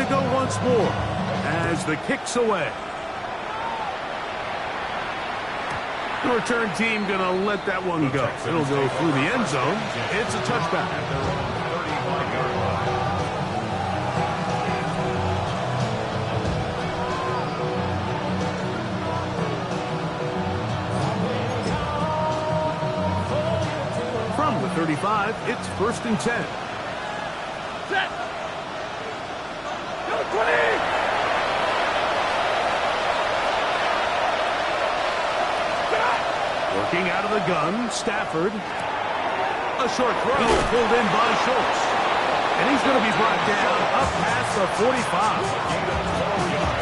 go once more as the kick's away. The return team going to let that one go. It'll go through the end zone. It's a touchback. From the 35, it's 1st and 10. Set. Number 20. Working out of the gun, Stafford. A short throw pulled in by Schultz. And he's going to be brought down up past the 45.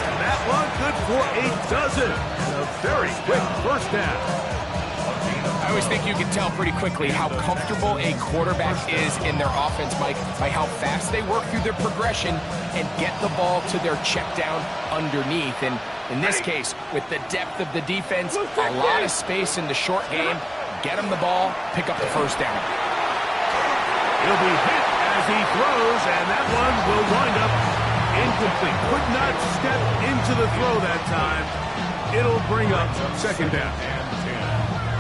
And that one good for a dozen. And a very quick first down. I always think you can tell pretty quickly how comfortable a quarterback is in their offense, Mike, by how fast they work through their progression and get the ball to their check down underneath. And in this case, with the depth of the defense, a lot of space in the short game, get him the ball, pick up the first down. He'll be hit as he throws, and that one will wind up incomplete. Could not step into the throw that time. It'll bring up 2nd down.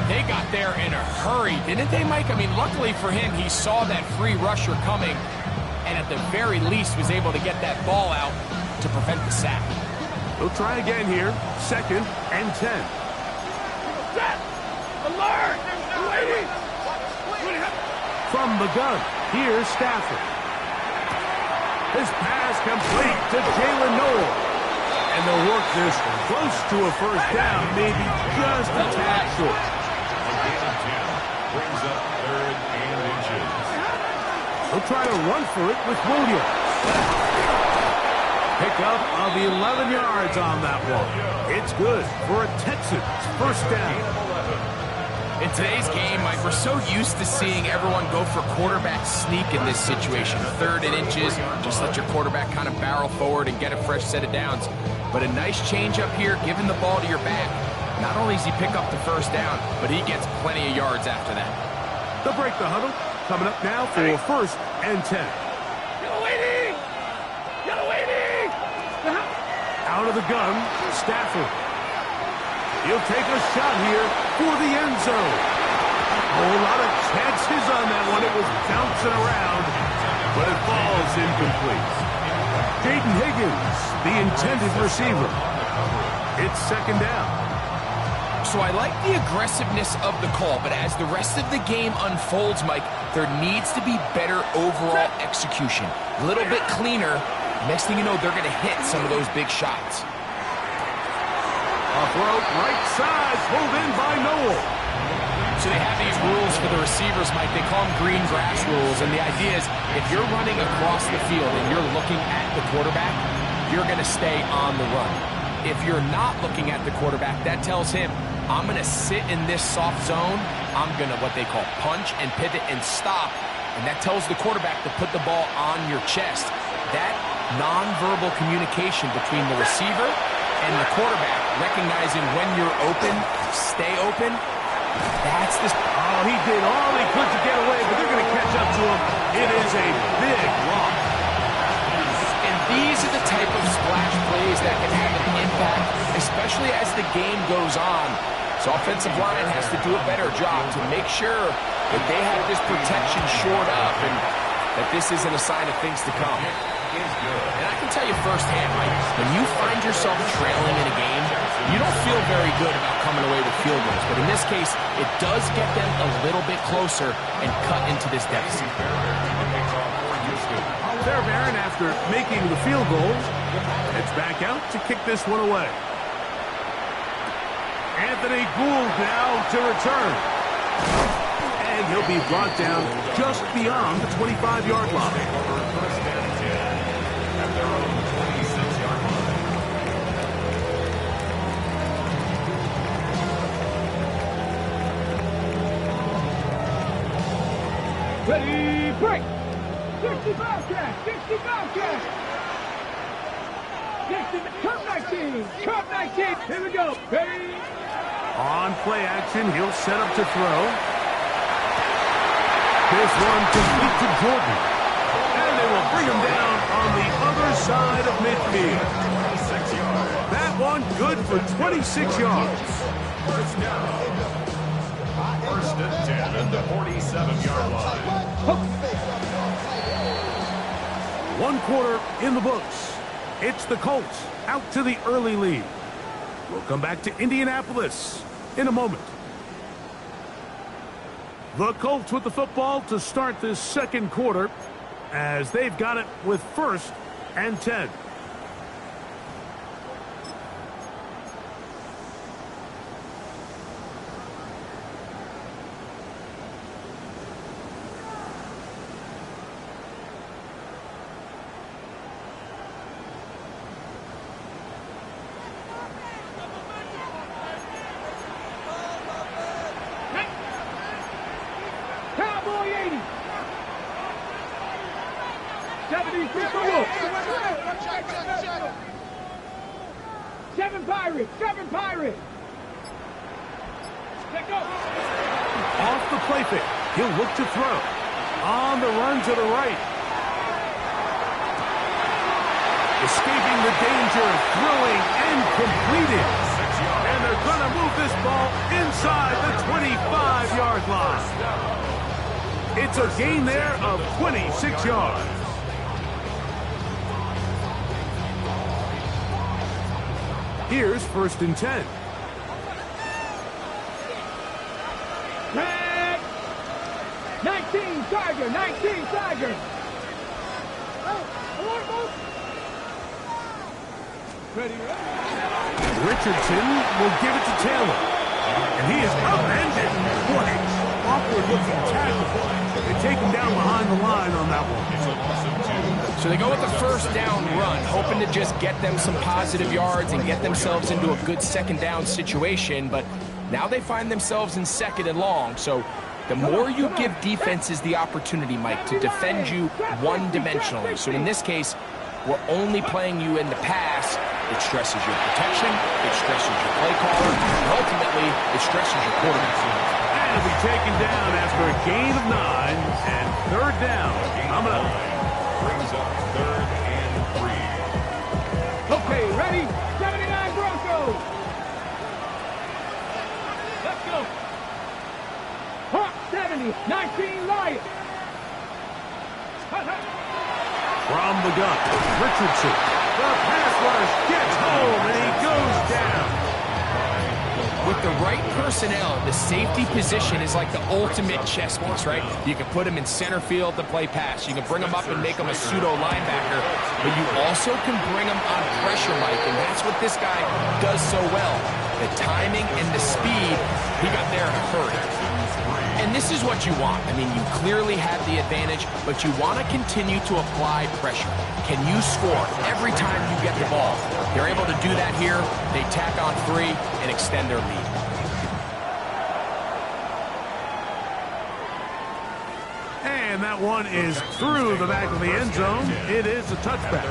They got there in a hurry, didn't they, Mike? I mean, luckily for him, he saw that free rusher coming, and at the very least was able to get that ball out to prevent the sack. He'll try again here. 2nd and 10. Set. Alert. Waiting. From the gun, here's Stafford. His pass complete to Jalen Noel. And they'll work this close to a first down, maybe just a tad short. Brings up 3rd and inches. He'll try to run for it with Williams. Pickup of 11 yards on that one. It's good for a Texans first down. In today's game, Mike, we're so used to seeing everyone go for quarterback sneak in this situation. 3rd and inches, just let your quarterback kind of barrel forward and get a fresh set of downs. But a nice change up here, giving the ball to your back. Not only does he pick up the first down, but he gets plenty of yards after that. They'll break the huddle. Coming up now for 1st and 10. Yellow waiting. Yellow waiting. Out of the gun, Stafford. He'll take a shot here for the end zone. A whole lot of chances on that one. It was bouncing around, but it falls incomplete. Jaden Higgins, the intended receiver. It's 2nd down. So I like the aggressiveness of the call, but as the rest of the game unfolds, Mike, there needs to be better overall execution. A little bit cleaner. Next thing you know, they're going to hit some of those big shots. Off route, right side, pulled in by Noel. So they have these rules for the receivers, Mike. They call them green grass rules, and the idea is if you're running across the field and you're looking at the quarterback, you're going to stay on the run. If you're not looking at the quarterback, that tells him, I'm going to sit in this soft zone. I'm going to what they call punch and pivot and stop. And that tells the quarterback to put the ball on your chest. That nonverbal communication between the receiver and the quarterback, recognizing when you're open, stay open, that's this. Oh, he did all he could to get away, but they're going to catch up to him. It is a big loss. And these are the type of splash plays that can have an impact, especially as the game goes on. So offensive line has to do a better job to make sure that they have this protection shored up and that this isn't a sign of things to come. And I can tell you firsthand, Mike, when you find yourself trailing in a game, you don't feel very good about coming away with field goals. But in this case, it does get them a little bit closer and cut into this deficit. Fairbairn, after making the field goal, heads back out to kick this one away. Anthony Gould now to return. And he'll be brought down just beyond the 25-yard line. Ready, break. 65 catch, 65 catch. 19, cut 19. Here we go. Ready. On play action, he'll set up to throw. This one complete to Jordan. And they will bring him down on the other side of field. That one good for 26 yards. First down. First and 10 at the 47-yard line. 1 quarter in the books. It's the Colts out to the early lead. We'll come back to Indianapolis in a moment. The Colts with the football to start this second quarter as they've got it with 1st and 10. Cowboy 80. 76 Seven Pirates. Let go. Off the play fake. He'll look to throw. On the run to the right. Escaping the danger, throwing and completing. And they're going to move this ball inside the 25-yard line. It's a gain there of 26 yards. Here's 1st and 10. Red. 19 Tiger. Ready. Richardson will give it to Taylor. And he is upended. What an awkward-looking tackle. They take him down behind the line on that one. So they go with the first down run, hoping to just get them some positive yards and get themselves into a good second down situation. But now they find themselves in 2nd and long. So the more you give defenses the opportunity, Mike, to defend you one-dimensionally. So in this case, we're only playing you in the pass. It stresses your protection, it stresses your play caller, and ultimately, it stresses your quarterback. And he'll be taken down after a gain of 9 and 3rd down. Coming up. Brings up 3rd and 3. Okay, ready? 79 Broncos. Let's go. Hawk 70, 19 Lions. From the gun, Richardson. The pass rush gets home, and he goes down. With the right personnel, the safety position is like the ultimate chess piece, right? You can put him in center field to play pass. You can bring him up and make him a pseudo linebacker, but you also can bring him on pressure, Mike, and that's what this guy does so well. The timing and the speed, he got there in a hurry. And this is what you want. I mean, you clearly have the advantage, but you want to continue to apply pressure. Can you score every time you get the ball? They're able to do that here. They tack on 3 and extend their lead. And that one is through the back of the end zone. It is a touchback.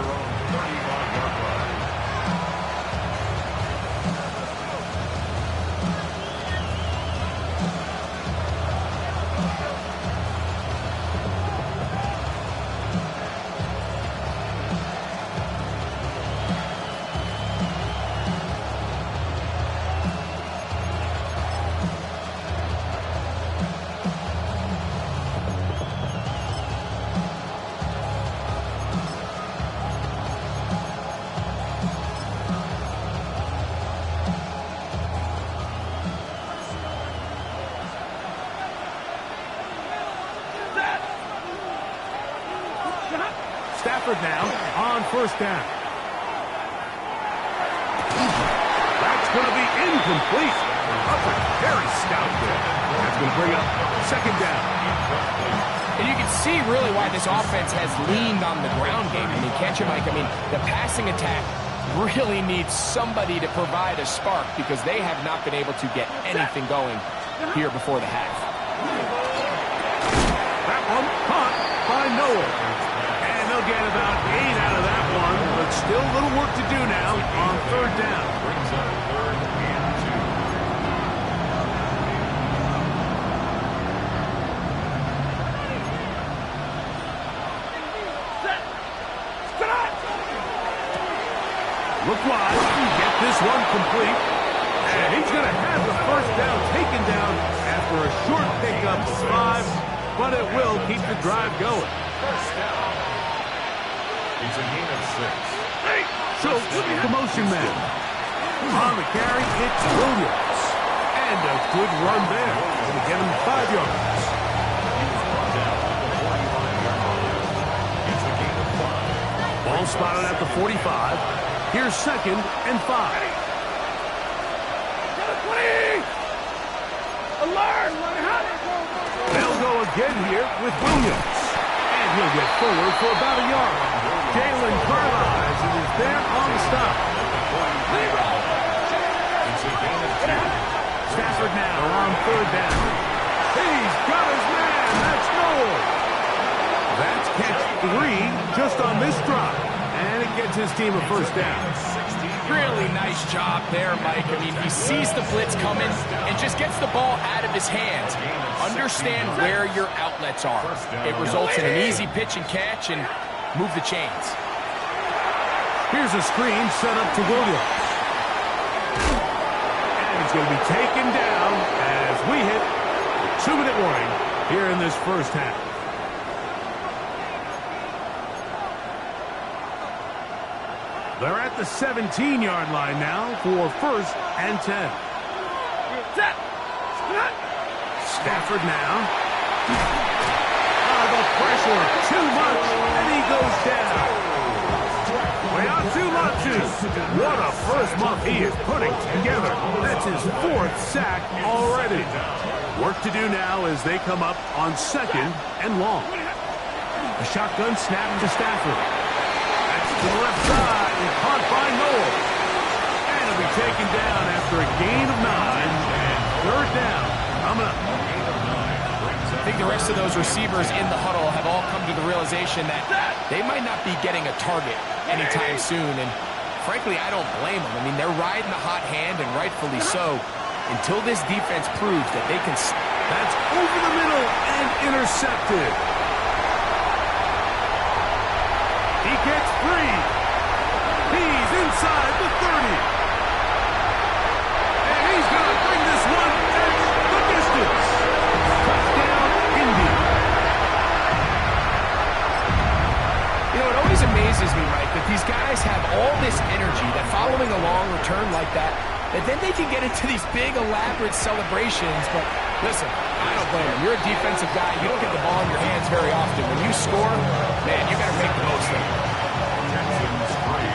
Stafford now on 1st down. That's going to be incomplete. Up a very stout there. That's going to bring up 2nd down. And you can see really why this offense has leaned on the ground game. I mean, can't you, Mike? I mean, the passing attack really needs somebody to provide a spark because they have not been able to get anything going here before the half. That one caught by Noah. They'll get about 8 out of that one, but still a little work to do now on 3rd down. Brings up 3rd and 2. Look wide. Get this one complete. And he's going to have the first down taken down after a short pickup of 5, but it will keep the drive going. First down. It's a gain of 6. So, the motion man. On the carry, it's Williams. And a good run there. Going to get him 5 yards. He was brought down at the 45-yard line. It's a gain of 5. Ball spotted at the 45. Here's 2nd and 5. They'll go again here with Williams. And he'll get forward for about a yard. Jalen Carlisle is there on the stop. It's a gain of 2. Stafford now on 3rd down. He's got his man. That's Noel. That's catch 3 just on this drop. And it gets his team a first down. Really nice job there, Mike. I mean, he sees the blitz coming and just gets the ball out of his hands. Understand where your outlets are. It results in an easy pitch and catch and move the chains. Here's a screen set up to Williams. And he's going to be taken down as we hit the 2-minute warning here in this first half. They're at the 17-yard line now for 1st and 10. Stafford now. The pressure too much, and he goes down. Way out to Latu. What a first month he is putting together. That's his 4th sack already. Work to do now as they come up on 2nd and long. A shotgun snap to Stafford. That's to the left side. Caught by Noel. And he'll be taken down after a gain of 9. And 3rd down coming up. I think the rest of those receivers in the huddle have all come to the realization that they might not be getting a target anytime soon. And frankly, I don't blame them. I mean, they're riding the hot hand, and rightfully so, until this defense proves that they can. That's over the middle and intercepted. He gets free. He's inside the 30. And he's going to bring this one the distance. Touchdown, Indy. You know, it always amazes me, Mike, that these guys have all this energy that following a long return like that then they can get into these big, elaborate celebrations. But listen, I don't blame them. You're a defensive guy. You don't get the ball in your hands very often. When you score, man, you got to make the most of it. Texans 3.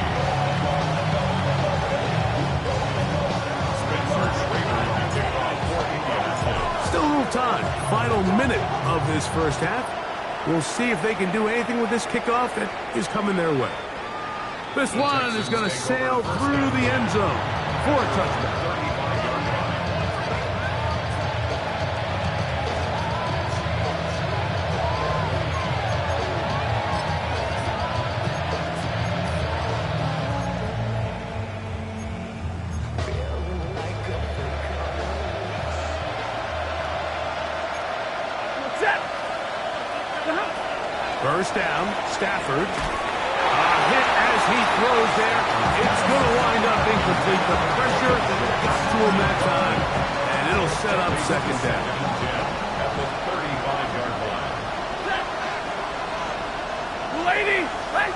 Still a little time. Final minute of this first half. We'll see if they can do anything with this kickoff that is coming their way. This one is going to sail through the end zone for a touchdown. First down, Stafford. Hit as he throws there. It's going to wind up incomplete. The pressure got to him that time, and it'll set up second down. At the 35-yard line. 280,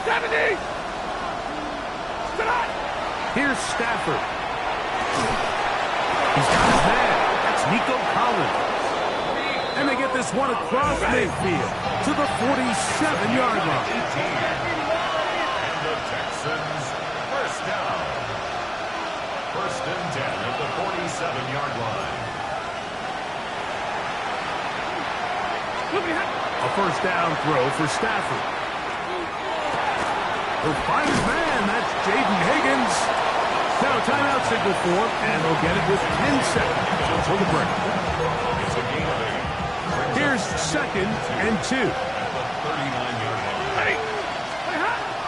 70. Here's Stafford. He's got his man. That's Nico Collins. And they get this one across midfield to the 47-yard line. And the Texans first down. 1st and 10 at the 47-yard line. A first down throw for Stafford. He'll find his man. That's Jaden Higgins. Now a timeout signal for him, and they'll get it with 10 seconds until the break. It's a gain of 8. Here's 2nd and 2. At the 39-yard line.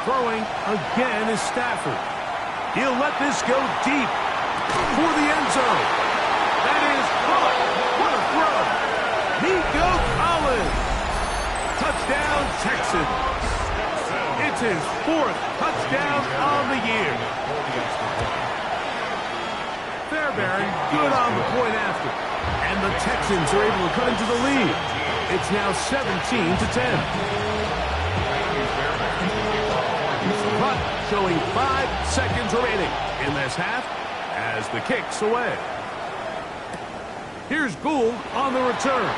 Throwing again is Stafford. He'll let this go deep for the end zone. That is caught. What a throw. Nico Collins. Touchdown, Texans. It's That's his 4th touchdown on the year. Fairbairn good on the point after. And the Texans are able to cut into the lead. It's now 17-10. Punt showing 5 seconds remaining in this half as the kick's away. Here's Gould on the return.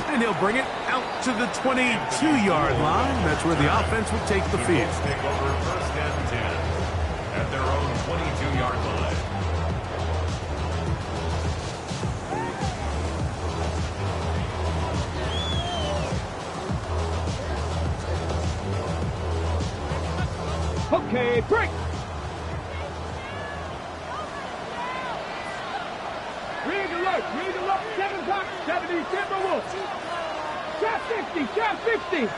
And he'll bring it out to the 22-yard line. That's where the offense will take the field. Take over 1st and 10 at their own 22-yard line. Okay, break. Read alert, 7 o'clock, 70, Timberwolves. Shot 60, shot 60.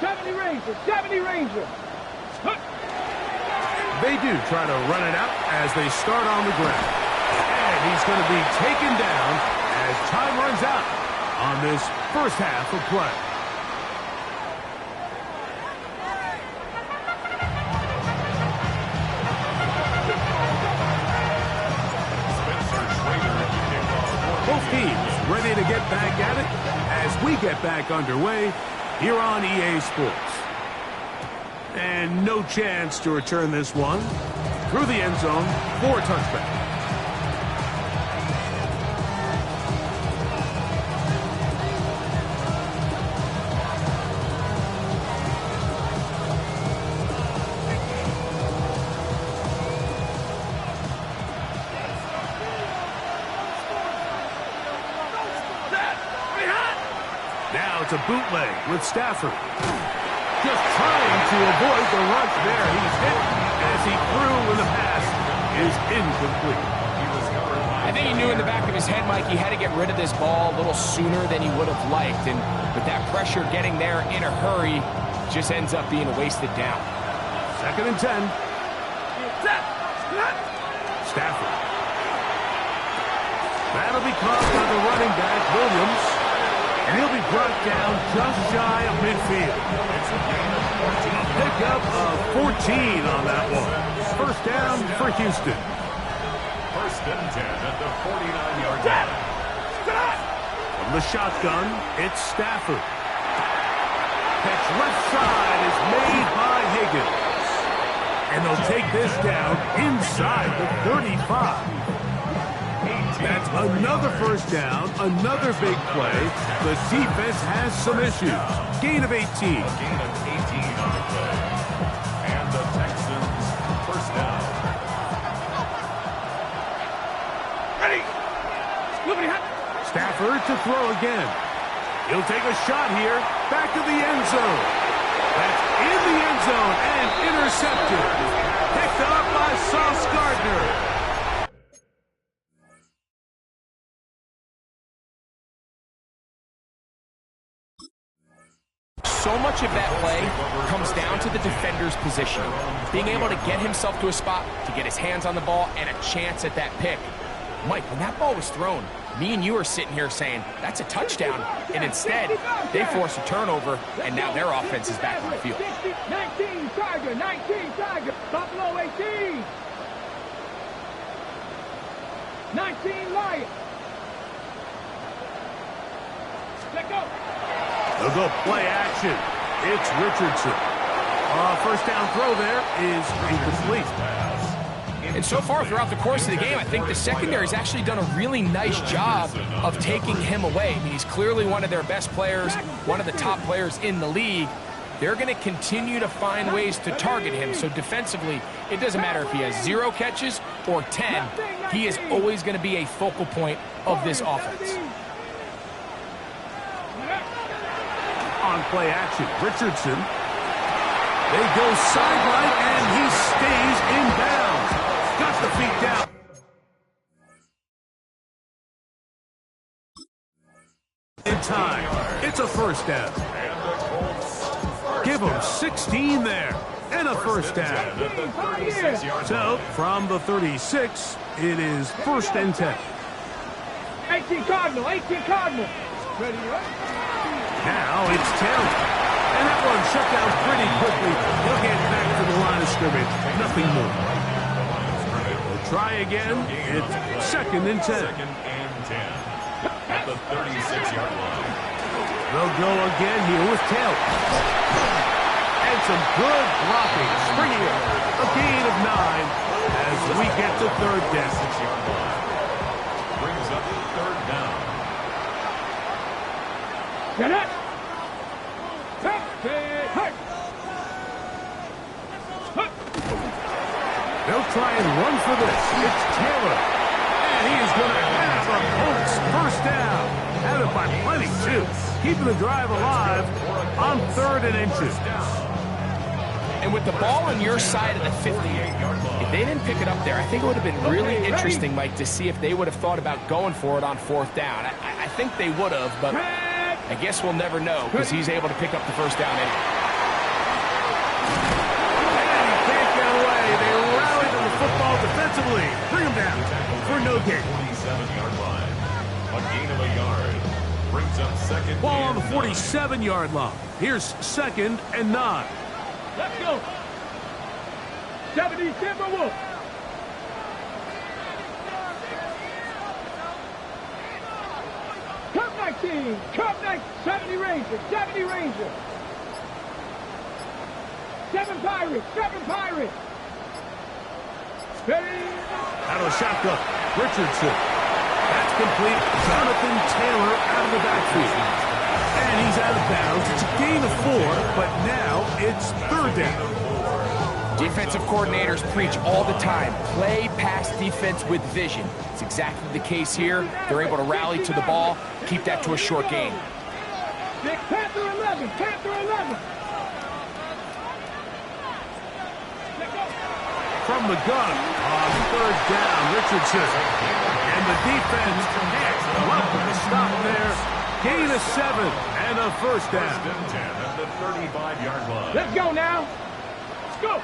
70 Rangers. They do try to run it out as they start on the ground. And he's going to be taken down as time runs out on this first half of play. Both teams ready to get back at it as we get back underway here on EA Sports. And no chance to return this one through the end zone for a touchback. Now it's a bootleg with Stafford. Just trying to avoid the rush there. He's hit as he threw when the pass is incomplete. I think he knew in the back of his head, Mike, he had to get rid of this ball a little sooner than he would have liked. And with that pressure getting there in a hurry, just ends up being a wasted down. 2nd and 10. Stafford. That'll be caught by the running back, Williams. And he'll be brought down just shy of midfield. A pickup of 14 on that one. 1st down for Houston. 1st and 10 at the 49-yard line. From the shotgun, it's Stafford. Catch left side is made by Higgins. And they'll take this down inside the 35. That's another 1st down, another big play. The defense has some issues. Gain of 18. A gain of 18 on the play. And the Texans 1st down. Ready. Stafford to throw again. He'll take a shot here. Back to the end zone. That's in the end zone and intercepted. Picked up by Sauce Gardner. So much of that play comes down to the defender's positioning. Being able to get himself to a spot, to get his hands on the ball, and a chance at that pick. Mike, when that ball was thrown, me and you are sitting here saying, that's a touchdown. And instead, they force a turnover, and now their offense is back on the field. 19 Tiger, Buffalo 18. 19 Lions. Let go. They'll go play action. It's Richardson. 1st down throw there is incomplete. And so far throughout the course of the game, I think the secondary's actually done a really nice job of taking him away. I mean, he's clearly one of their best players, one of the top players in the league. They're going to continue to find ways to target him. So defensively, it doesn't matter if he has 0 catches or 10. He is always going to be a focal point of this offense. On play action, Richardson. They go sideline, and he stays in bounds. Got the feet down. In time, it's a 1st down. Give them 16 there, and a 1st down. So, from the 36, it is 1st and 10. 18 Cardinal. Ready, right? Now, It's Taylor. And that one shut down pretty quickly. He'll get back to the line of scrimmage. Nothing more. We'll try again. It's 2nd and 10. 2nd and 10 at the 36-yard line. They'll go again here with Taylor. And some good blocking. Springing up. A gain of 9 as we get to 3rd down. 6-yard line. Brings up 3rd down. Get it. They'll try and run for this. It's Taylor. And he is going to have a Colts 1st down. Had it by plenty, too. Keeping the drive alive on 3rd and inches. And with the ball on your side of the 50, if they didn't pick it up there, I think it would have been really interesting, Mike, to see if they would have thought about going for it on 4th down. I think they would have, but I guess we'll never know because he's able to pick up the 1st down anyway. And he can't get away. They rallied on the football defensively. Bring him down for no gain. 47-yard line. A gain of a yard. Brings up 2nd. Ball on the 47-yard line. Here's 2nd and 9. Let's go. 70 Timberwolves. Cup 19. Cup 19. 70 Rangers. 70 Rangers. 7 Pirates. 7 Pirates. Ready. Out of the shotgun. Richardson. That's complete. Jonathan Taylor out of the backfield. And he's out of bounds. It's a gain of 4, but now it's 3rd down. Defensive coordinators preach all the time, play pass defense with vision. It's exactly the case here. They're able to rally to the ball, keep that to a short gain. Panther 11. Panther 11. From the gun on 3rd down, Richardson. And the defense can't welcome the stop there. Gain of 7 and a 1st down. 1st and 10 at the 35-yard line. Let's go now. Let's go.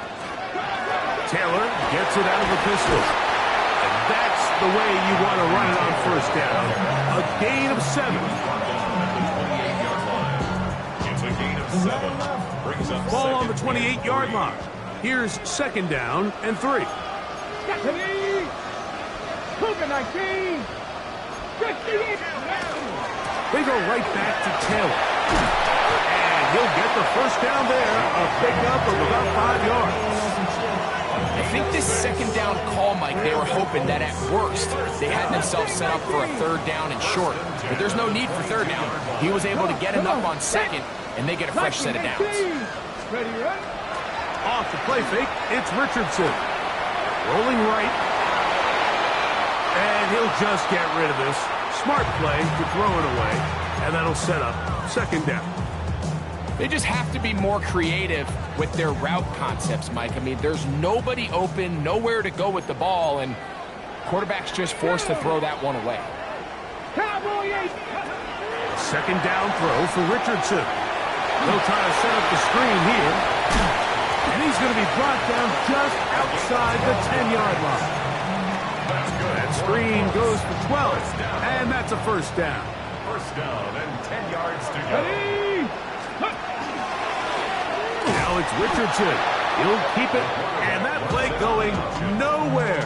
Taylor gets it out of the pistol. And that's the way you want to run it on 1st down. A gain of 7. It's a gain of 7. Brings up Ball on the 28-yard line. Here's 2nd down and 3. Stephanie. Cougar 19. 58. They go right back to Taylor. And he'll get the 1st down there. A pickup of about 5 yards. I think this 2nd down call, Mike, they were hoping that at worst they had themselves set up for a 3rd down and short. But there's no need for 3rd down. He was able to get enough on 2nd, and they get a fresh set of downs. Ready, right? Off the play fake, it's Richardson. Rolling right. And he'll just get rid of this. Smart play to throw it away. And that'll set up 2nd down. They just have to be more creative with their route concepts, Mike. I mean, there's nobody open, nowhere to go with the ball, and quarterback's just forced to throw that one away. Cowboy 8. 2nd down throw for Richardson. They'll try to set up the screen here. And he's going to be brought down just outside the 10-yard line. That screen goes for 12. And that's a 1st down. 1st down and 10 yards to go. Ready. Now it's Richardson. He'll keep it. And that play going nowhere.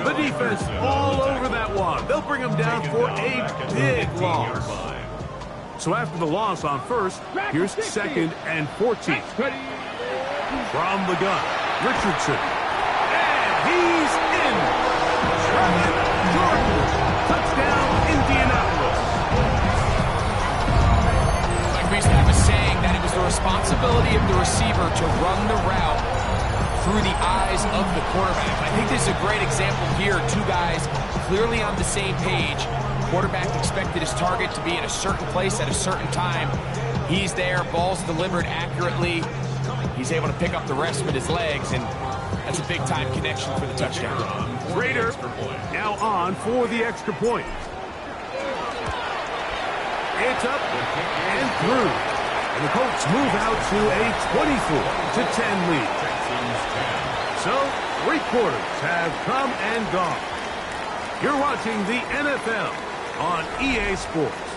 The defense all over that one. They'll bring him down for a big loss. So after the loss on 1st, here's 2nd and 14. From the gun, Richardson. And he's in. Travis Jordan. Touchdown, Indianapolis. Like we used to have a saying that it was the responsibility of the receiver to run the route through the eyes of the quarterback. I think this is a great example here. 2 guys clearly on the same page. Quarterback expected his target to be in a certain place at a certain time. He's there, ball's delivered accurately. He's able to pick up the rest with his legs, and that's a big-time connection for the touchdown. Raider now on for the extra point. It's up and through. And the Colts move out to a 24-10 lead. So, 3 quarters have come and gone. You're watching the NFL on EA Sports.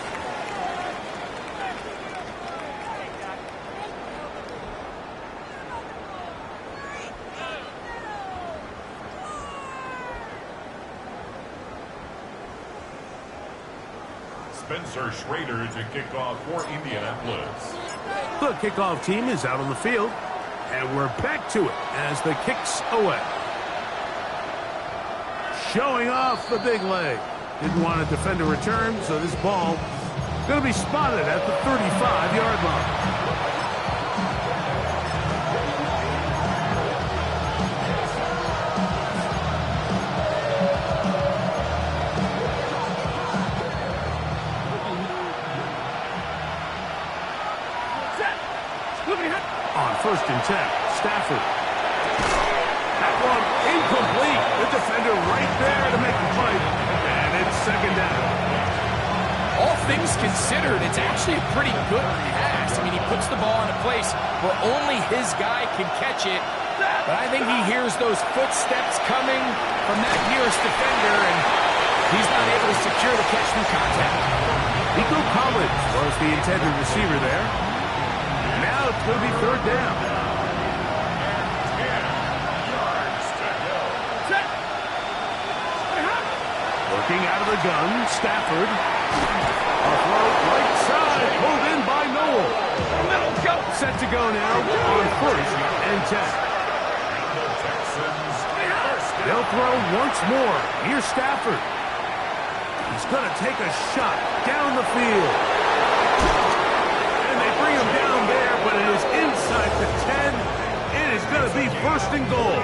Spencer Schrader to kick off for Indianapolis. The kickoff team is out on the field, and we're back to it as the kick's away. Showing off the big leg. Didn't want to defend a return, so this ball going to be spotted at the 35-yard line. On 1st and 10, Stafford. That one incomplete. The defender right there to make the play. And it's 2nd down. All things considered, it's actually a pretty good pass. I mean, he puts the ball in a place where only his guy can catch it. But I think he hears those footsteps coming from that nearest defender, and he's not able to secure the catch through contact. Nico Collins was the intended receiver there. Now it's going to be 3rd down. Looking out of the gun, Stafford. A throw right side, pulled in by Noel. Set to go now on 1st and 10. They'll throw once more. Here's Stafford. He's going to take a shot down the field. And they bring him down there, but it is inside the 10. It is going to be 1st and goal.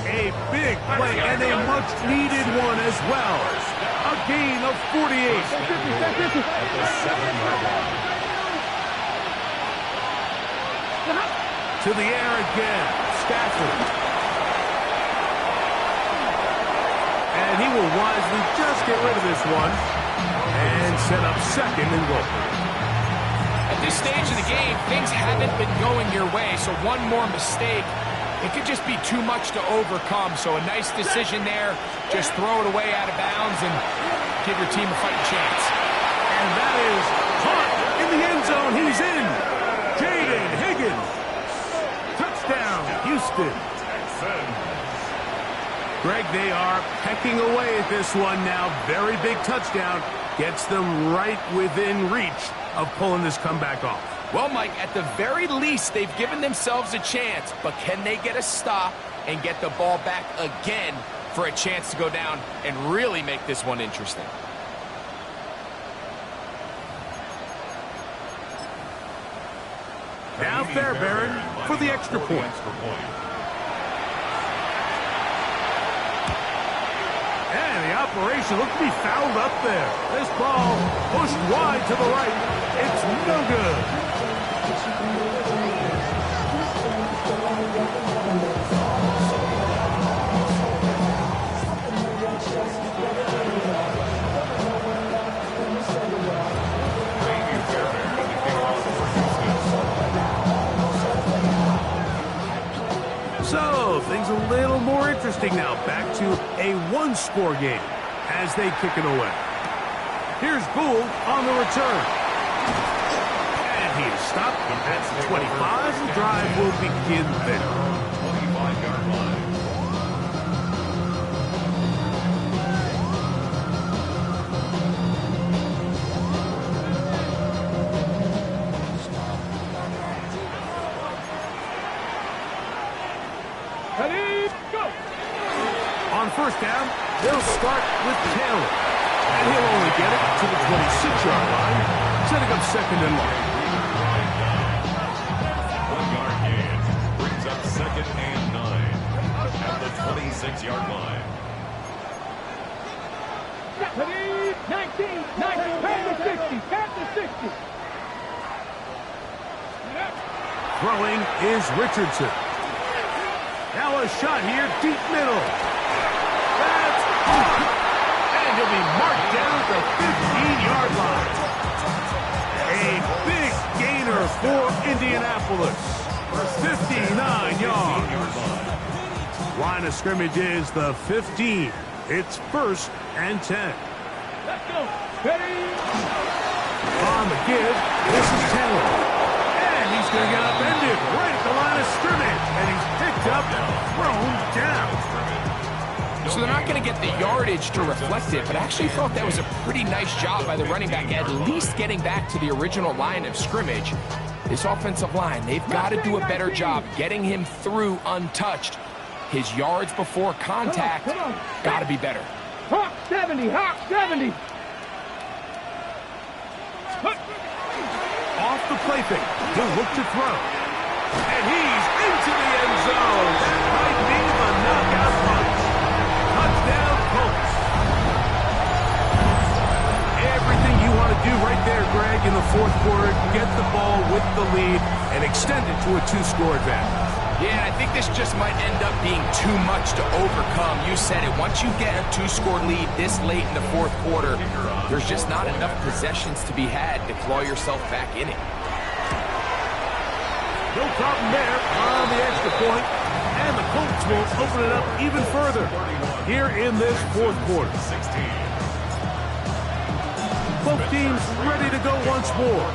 A big play and a much-needed one as well. A gain of 48. To the air again. Stafford. And he will wisely just get rid of this one and set up 2nd and goal. At this stage of the game, things haven't been going your way, so one more mistake, it could just be too much to overcome. So a nice decision there. Just throw it away out of bounds and give your team a fighting chance. And that is caught in the end zone. He's in. Jaden Higgins. Touchdown, Houston. Greg, they are pecking away at this one now. Very big touchdown. Gets them right within reach of pulling this comeback off. Well, Mike, at the very least, they've given themselves a chance, but can they get a stop and get the ball back again for a chance to go down and really make this one interesting? Now Fairbairn for the extra point. And the operation looked to be fouled up there. This ball pushed wide to the right. It's no good. So, things a little more interesting now. Back to a one-score game as they kick it away. Here's Gould on the return. And he is stopped at the 25. The drive will begin there. 25-yard line. On 1st down, they'll start with Taylor. And he'll only get it to the 26-yard line, setting up 2nd and 1. 1-yard gain brings up 2nd and 9 at the 26-yard line. 19, past the 60, past the 60. Throwing is Richardson. Now a shot here, deep middle. That's caught. And he'll be marked down at the 15-yard line. A big gainer for Indianapolis. 59 yards. Line of scrimmage is the 15. It's 1st and 10. Let's go. Ready? On the give, this is Taylor. And he's going to get upended right at the line of scrimmage. And he's picked up and thrown down. So they're not going to get the yardage to reflect it, but I actually thought that was a pretty nice job by the running back, at least getting back to the original line of scrimmage. This offensive line, they've got to do a better job getting him through untouched. His yards before contact got to be better. Hawk 70, Hawk 70. Off the play fake. He'll look to throw. And he's into the end zone. That might be the knockout punch. Touchdown, Colts. Everything you want to do right there, Greg, in the fourth quarter. Get the ball with the lead and extend it to a 2-score advantage. Yeah, and I think this just might end up being too much to overcome. You said it. Once you get a 2-score lead this late in the fourth quarter, there's just not enough possessions to be had to claw yourself back in it. No problem there on the extra point, and the Colts will open it up even further here in this fourth quarter. Both teams ready to go once more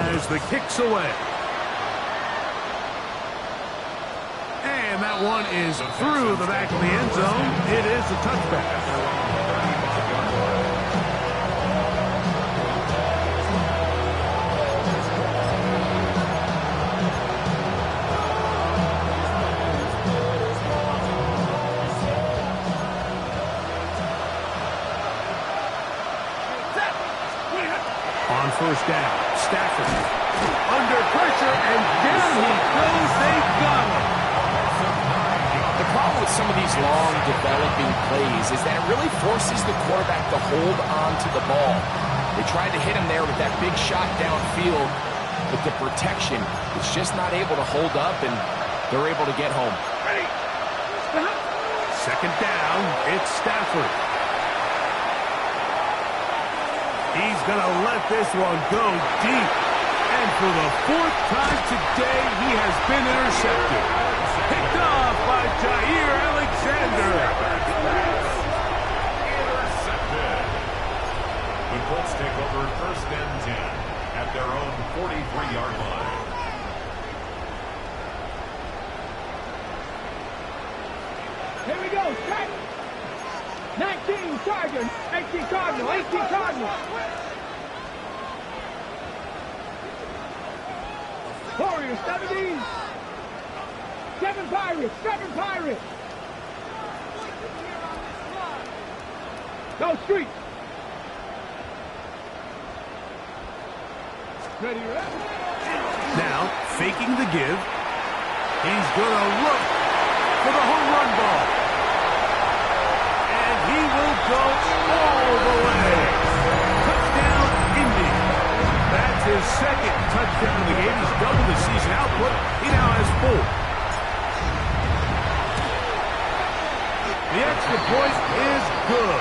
as the kick's away. And that one is through the back of the end zone. It is a touchback. On first down, Stafford under pressure, and down he goes. They got him. The problem with some of these long developing plays is that it really forces the quarterback to hold on to the ball. They tried to hit him there with that big shot downfield, but the protection is just not able to hold up, and they're able to get home. Second down, it's Stafford. He's going to let this one go deep. And for the fourth time today, he has been intercepted. Picked off by Jair Alexander. Intercepted. The Colts take over first and 10 at their own 43-yard line. Here we go, set. 19 Chargers, 18 Cardinal, 18 Cardinal. Warriors, 70. 7 Pirates, 7 Pirates. No streets. Ready, ready. Now, faking the give. He's going to look for the home run ball. And he will go all the way. Touchdown, Indy. That's his second touchdown of the game. He's doubled the season output. He now has 4. The extra point is good.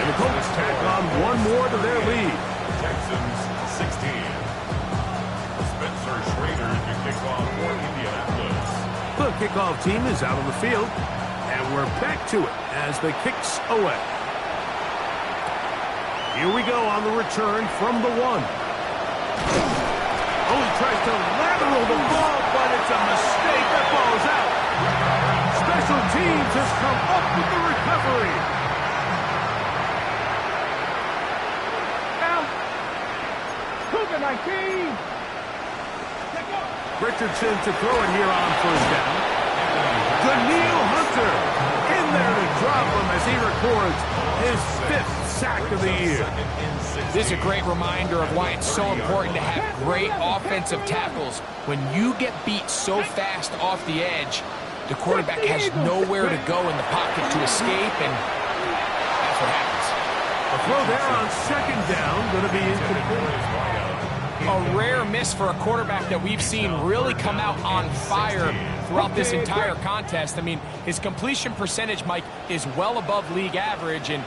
And the Colts tack on one more to their lead. Texans 16. Spencer Schrader to kick off for Indianapolis. The kickoff team is out on the field, and we're back to it as the kick's away. Here we go on the return from the 1. Oh, he tries to lateral the ball, but it's a mistake. That ball is out. Special teams has come up with the recovery. Now, Cougar 19. Richardson to throw it here on first down. Daniil Hunter in there to drop him as he records his 5th sack of the year. This is a great reminder of why it's so important to have great offensive tackles. When you get beat so fast off the edge, the quarterback has nowhere to go in the pocket to escape, and that's what happens. A throw there on second down, going to be incomplete. A rare miss for a quarterback that we've seen really come out on fire throughout this entire contest. I mean, his completion percentage, Mike, is well above league average, and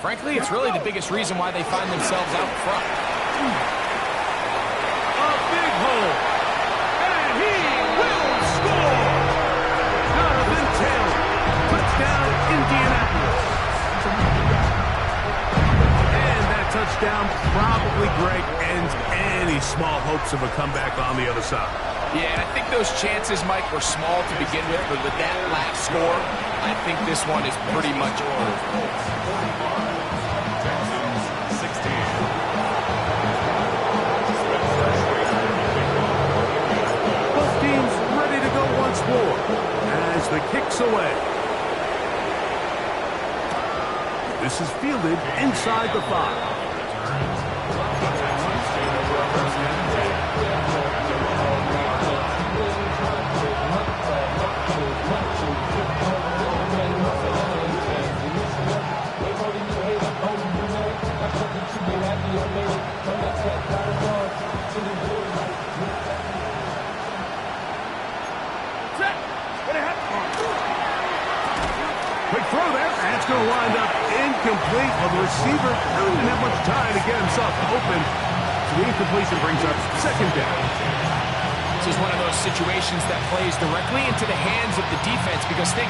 frankly, it's really the biggest reason why they find themselves out front. A big hole, and he will score! Jonathan Taylor, touchdown Indianapolis. And that touchdown probably, Greg, ends any small hopes chance of a comeback on the other side. Yeah, and I think those chances, Mike, were small to begin with, but with that last score, I think this one is pretty much over. Texans 16. Both teams ready to go once more as the kick's away. This is fielded inside the 5. Quick throw there. That's going to wind up incomplete. Well, the receiver didn't have much time to get himself open. So the incompletion brings up second down. This is one of those situations that plays directly into the hands of the defense because they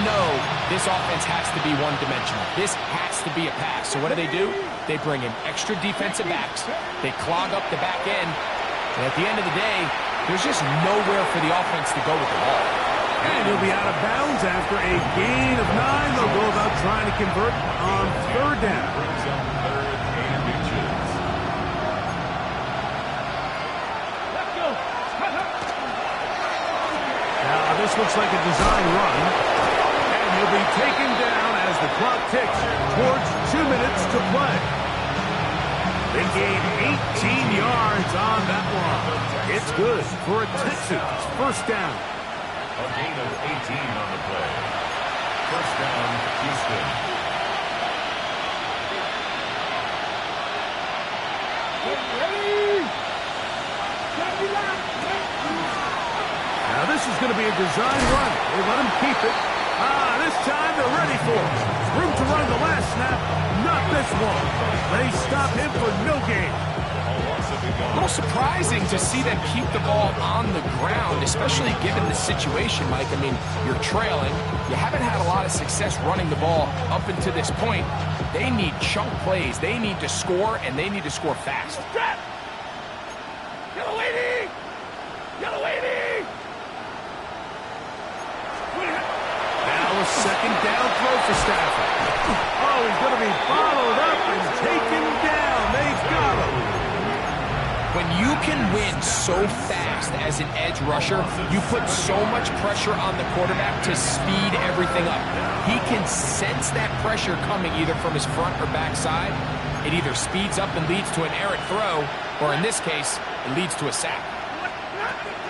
know this offense has to be one-dimensional. This has to be a pass. So what do? They bring in extra defensive backs. They clog up the back end. And at the end of the day, there's just nowhere for the offense to go with the ball. And he'll be out of bounds after a gain of 9. They'll go about trying to convert on third down. Brings up 3rd and inches. Let's go. Now this looks like a design run. And he'll be taken down as the clock ticks towards 2 minutes to play. They gain 18 yards on that one. It's good for a Texans first down. A gain of 18 on the play. First down, Houston. Ready? Now this is going to be a design run. They let him keep it. This time they're ready for it. Room to run the last snap. Not this one. They stop him for no gain. A little surprising to see them keep the ball on the ground, especially given the situation, Mike. I mean, you're trailing. You haven't had a lot of success running the ball up until this point. They need chunk plays. They need to score, and they need to score fast. Yellow lady! Yellow lady! Now a second down throw for Stafford. Oh, he's going to be followed up and taken down. They've got him. When you can win so fast as an edge rusher, you put so much pressure on the quarterback to speed everything up. He can sense that pressure coming either from his front or back side. It either speeds up and leads to an errant throw, or in this case, it leads to a sack.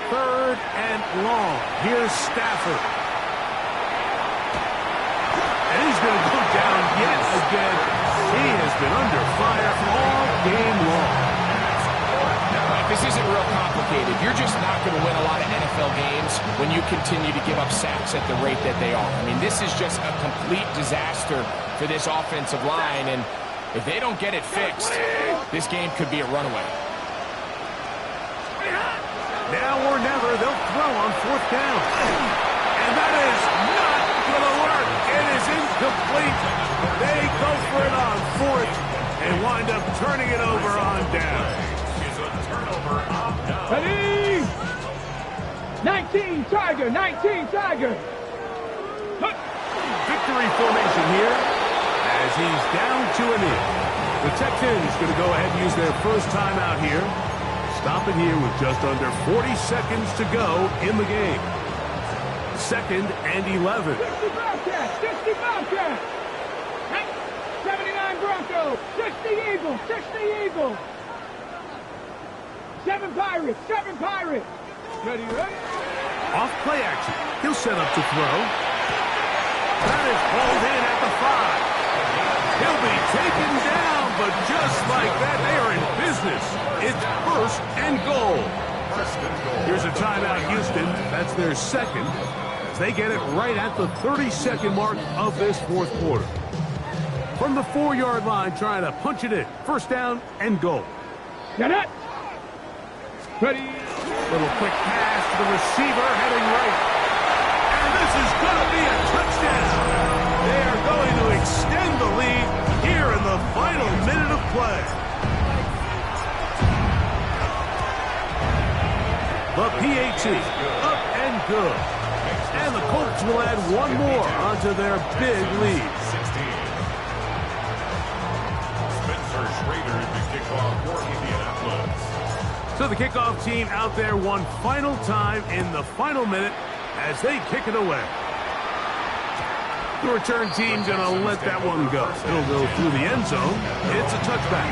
3rd and long. Here's Stafford. And he's going to go down yet again. He has been under fire all game long. This isn't real complicated. You're just not going to win a lot of NFL games when you continue to give up sacks at the rate that they are. I mean, this is just a complete disaster for this offensive line, and if they don't get it fixed, this game could be a runaway. Now or never, they'll throw on 4th down. And that is not going to work. It is incomplete. They go for it on 4th and wind up turning it over on down. Ready? 19 Tiger, 19 Tiger. Victory formation here as he's down to a knee. The Texans going to go ahead and use their first timeout here. Stopping here with just under 40 seconds to go in the game. 2nd and 11. 60 Bobcat, 60 Bobcat. 79 Bronco, 60 Eagle, 60 Eagle. 7 Pirates, 7 Pirates. Ready, ready? Off play action. He'll set up to throw. That is hauled in at the 5. He'll be taken down, but just like that, they are in business. It's 1st and goal. Here's a timeout, Houston. That's their 2nd. As they get it right at the 32nd mark of this 4th quarter. From the 4-yard line, trying to punch it in. 1st down and goal. Get it. Ready? Little quick pass to the receiver, heading right. And this is going to be a touchdown. They are going to extend the lead here in the final minute of play. PAT, up and good. And the Colts will add one more onto their big lead. 16. Spencer Schrader to kick off for Indianapolis. So the kickoff team out there one final time in the final minute as they kick it away. The return team going to let that one go. It'll go through the end zone. It's a touchback.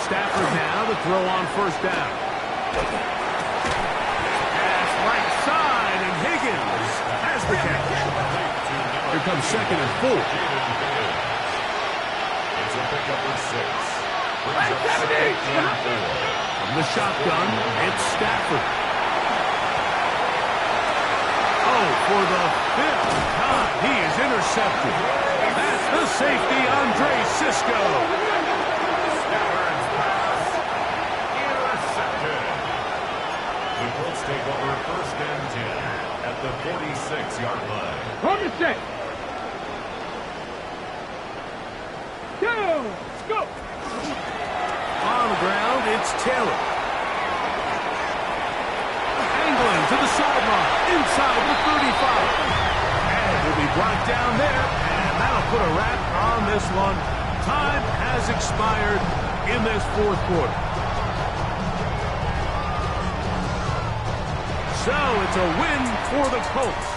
Stafford now to throw on first down. Pass right side, and Higgins has the catch. Here comes 2nd and 4. It's a pickup with 6. From the shotgun, it's Stafford. Oh, for the 5th time, he is intercepted. That's the safety, Andre Sisco. The Colts take over 1st and 10 at the 46-yard line. On the set. Go. Go. On the ground, it's Taylor. Angling to the sideline, inside the 35. And he'll be brought down there, and that'll put a wrap on this one. Time has expired in this 4th quarter. So it's a win for the Colts.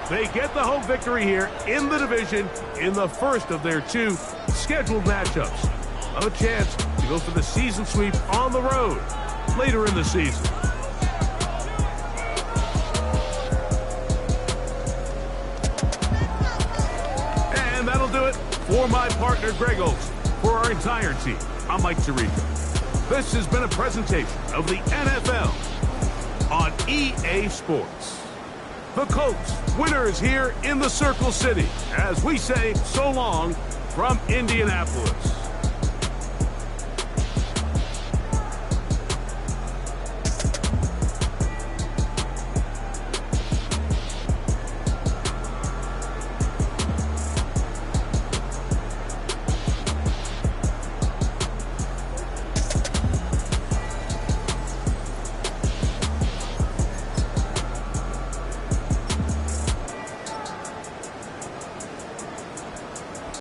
They get the home victory here in the division in the first of their 2 scheduled matchups. A chance to go for the season sweep on the road later in the season. And that'll do it for my partner, Greg Olson. For our entire team, I'm Mike Tirico. This has been a presentation of the NFL on EA Sports. The Colts, winners here in the Circle City, as we say so long from Indianapolis.